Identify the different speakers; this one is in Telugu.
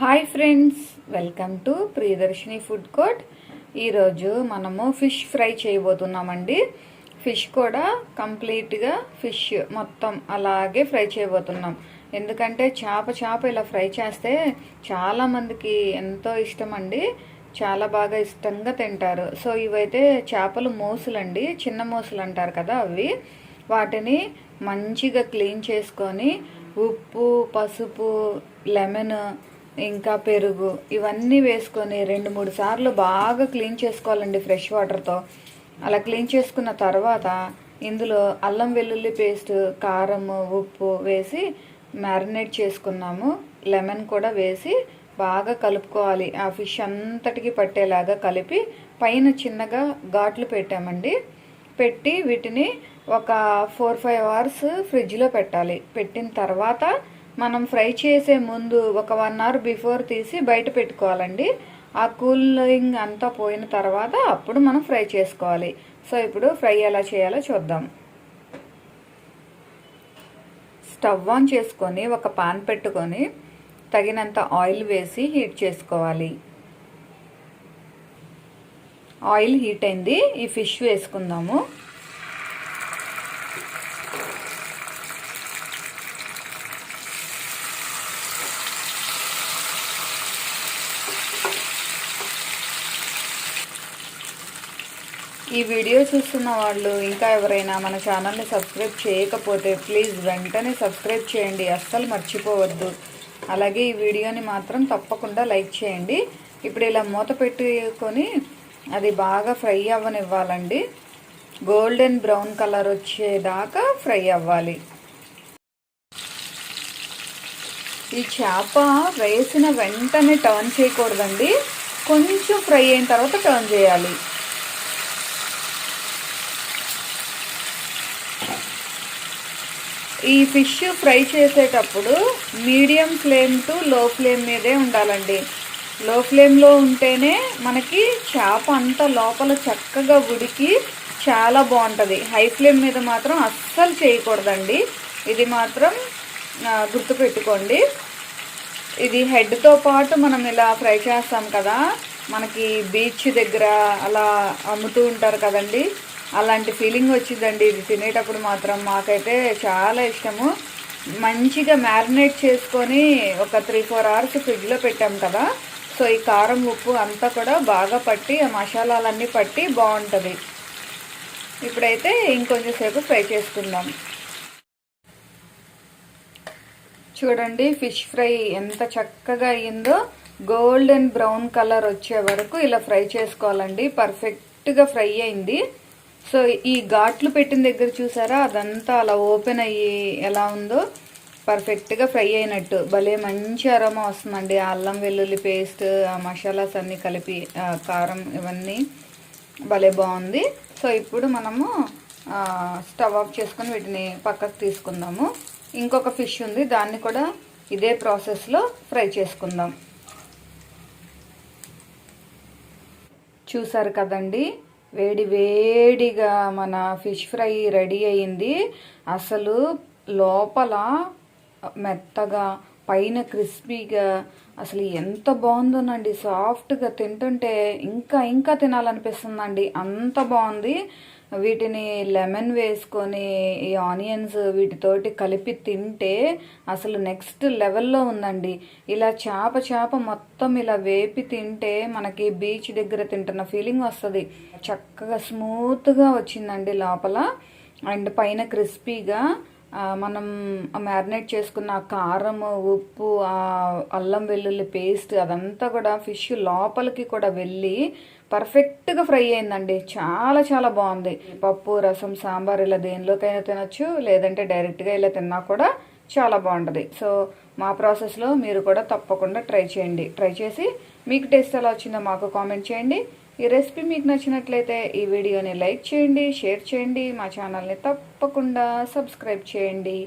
Speaker 1: Hi friends, welcome to Priyadarshini food court. ఈరోజు మనము ఫిష్ ఫ్రై చేయబోతున్నామండి. ఫిష్ కూడా కంప్లీట్గా ఫిష్ మొత్తం అలాగే ఫ్రై చేయబోతున్నాం. ఎందుకంటే చేప ఇలా ఫ్రై చేస్తే చాలామందికి ఎంతో ఇష్టం అండి. చాలా బాగా ఇష్టంగా తింటారు. సో ఇవైతే చేపలు మోసులండి, చిన్న మోసులు అంటారు కదా అవి. వాటిని మంచిగా క్లీన్ చేసుకొని ఉప్పు, పసుపు, లెమన్, ఇంకా పెరుగు ఇవన్నీ వేసుకొని 2-3 సార్లు బాగా క్లీన్ చేసుకోవాలండి ఫ్రెష్ వాటర్తో. అలా క్లీన్ చేసుకున్న తర్వాత ఇందులో అల్లం వెల్లుల్లి పేస్ట్, కారం, ఉప్పు వేసి మ్యారినేట్ చేసుకున్నాము. లెమన్ కూడా వేసి బాగా కలుపుకోవాలి. ఆ ఫిష్ అంతటికి పట్టేలాగా కలిపి పైన చిన్నగా ఘాట్లు పెట్టామండి. పెట్టి వీటిని ఒక 4-5 అవర్స్ ఫ్రిడ్జ్లో పెట్టాలి. పెట్టిన తర్వాత మనం ఫ్రై చేసే ముందు ఒక 1 అవర్ బిఫోర్ తీసి బయట పెట్టుకోవాలండి. ఆ కూలింగ్ అంతా పోయిన తర్వాత అప్పుడు మనం ఫ్రై చేసుకోవాలి. సో ఇప్పుడు ఫ్రై ఎలా చేయాలో చూద్దాం. స్టవ్ ఆన్ చేసుకొని ఒక పాన్ పెట్టుకొని తగినంత ఆయిల్ వేసి హీట్ చేసుకోవాలి. ఆయిల్ హీట్ అయింది, ఈ ఫిష్ వేసుకుందాము. ఈ వీడియో చూస్తున్న వాళ్ళు ఇంకా ఎవరైనా మన ఛానల్ని సబ్స్క్రైబ్ చేయకపోతే ప్లీజ్ వెంటనే సబ్స్క్రైబ్ చేయండి, అస్సలు మర్చిపోవద్దు. అలాగే ఈ వీడియోని మాత్రం తప్పకుండా లైక్ చేయండి. ఇప్పుడు ఇలా మూత పెట్టుకొని అది బాగా ఫ్రై అవ్వనివ్వాలండి. గోల్డెన్ బ్రౌన్ కలర్ వచ్చేదాకా ఫ్రై అవ్వాలి. ఈ చేప వేసిన వెంటనే టర్న్ చేయకూడదండి, కొంచెం ఫ్రై అయిన తర్వాత టర్న్ చేయాలి. ఈ ఫిష్ ఫ్రై చేసేటప్పుడు మీడియం ఫ్లేమ్ టు లో ఫ్లేమ్ మీదే ఉండాలండి. లో ఫ్లేమ్లో ఉంటేనే మనకి చేప అంతా లోపల చక్కగా ఉడికి చాలా బాగుంటుంది. హై ఫ్లేమ్ మీద మాత్రం అస్సలు చేయకూడదండి. ఇది మాత్రం గుర్తుపెట్టుకోండి. ఇది హెడ్తో పాటు మనం ఇలా ఫ్రై చేస్తాం కదా, మనకి బీచ్ దగ్గర అలా అమ్ముతూ ఉంటారు కదండి, అలాంటి ఫీలింగ్ వచ్చిందండి ఇది తినేటప్పుడు మాత్రం. మాకైతే చాలా ఇష్టము. మంచిగా మ్యారినేట్ చేసుకొని ఒక 3-4 అవర్స్ ఫ్రిడ్జ్లో పెట్టాం కదా, సో ఈ కారం, ఉప్పు అంతా కూడా బాగా పట్టి ఆ మసాలాలన్నీ పట్టి బాగుంటుంది. ఇప్పుడైతే ఇంకొంచెం సేపు ఫ్రై చేసుకుందాం. చూడండి ఫిష్ ఫ్రై ఎంత చక్కగా అయ్యిందో. గోల్డెన్ బ్రౌన్ కలర్ వచ్చే వరకు ఇలా ఫ్రై చేసుకోవాలండి. పర్ఫెక్ట్గా ఫ్రై అయింది. సో ఈ ఘాట్లు పెట్టిన దగ్గర చూసారా, అదంతా అలా ఓపెన్ అయ్యి ఎలా ఉందో పర్ఫెక్ట్గా ఫ్రై అయినట్టు భలే మంచి అరోమా వస్తుందండి. అల్లం వెల్లుల్లి పేస్ట్, ఆ మసాలాస్ అన్నీ కలిపి, కారం ఇవన్నీ భలే బాగుంది. సో ఇప్పుడు మనము స్టవ్ ఆఫ్ చేసుకొని వీటిని పక్కకు తీసుకుందాము. ఇంకొక ఫిష్ ఉంది, దాన్ని కూడా ఇదే ప్రాసెస్లో ఫ్రై చేసుకుందాం. చూసారు కదండి, వేడి వేడిగా మన ఫిష్ ఫ్రై రెడీ అయింది. అసలు లోపల మెత్తగా, పైన క్రిస్పీగా, అసలు ఎంత బాగుందోనండి. సాఫ్ట్గా తింటుంటే ఇంకా తినాలనిపిస్తుందండి, అంత బాగుంది. వీటిని లెమన్ వేసుకొని ఈ ఆనియన్స్ వీటితోటి కలిపి తింటే అసలు నెక్స్ట్ లెవెల్లో ఉందండి. ఇలా చేప మొత్తం ఇలా వేపి తింటే మనకి బీచ్ దగ్గర తింటున్న ఫీలింగ్ వస్తుంది. చక్కగా స్మూత్గా వచ్చిందండి లోపల, అండ్ పైన క్రిస్పీగా. మనం మ్యారినేట్ చేసుకున్న కారం, ఉప్పు, అల్లం వెల్లుల్లి పేస్ట్ అదంతా కూడా ఫిష్ లోపలికి కూడా వెళ్ళి పర్ఫెక్ట్గా ఫ్రై అయిందండి. చాలా బాగుంది. పప్పు, రసం, సాంబార్ ఇలా దేనిలోకైనా తినచ్చు, లేదంటే డైరెక్ట్గా ఇలా తిన్నా కూడా చాలా బాగుంటుంది. సో మా ప్రాసెస్లో మీరు కూడా తప్పకుండా ట్రై చేయండి. ట్రై చేసి మీకు టేస్ట్ ఎలా వచ్చిందో మాకు కామెంట్ చేయండి. ఈ రెసిపీ మీకు నచ్చినట్లయితే ఈ వీడియోని లైక్ చేయండి, షేర్ చేయండి, మా ఛానల్ని తప్పకుండా సబ్స్క్రైబ్ చేయండి.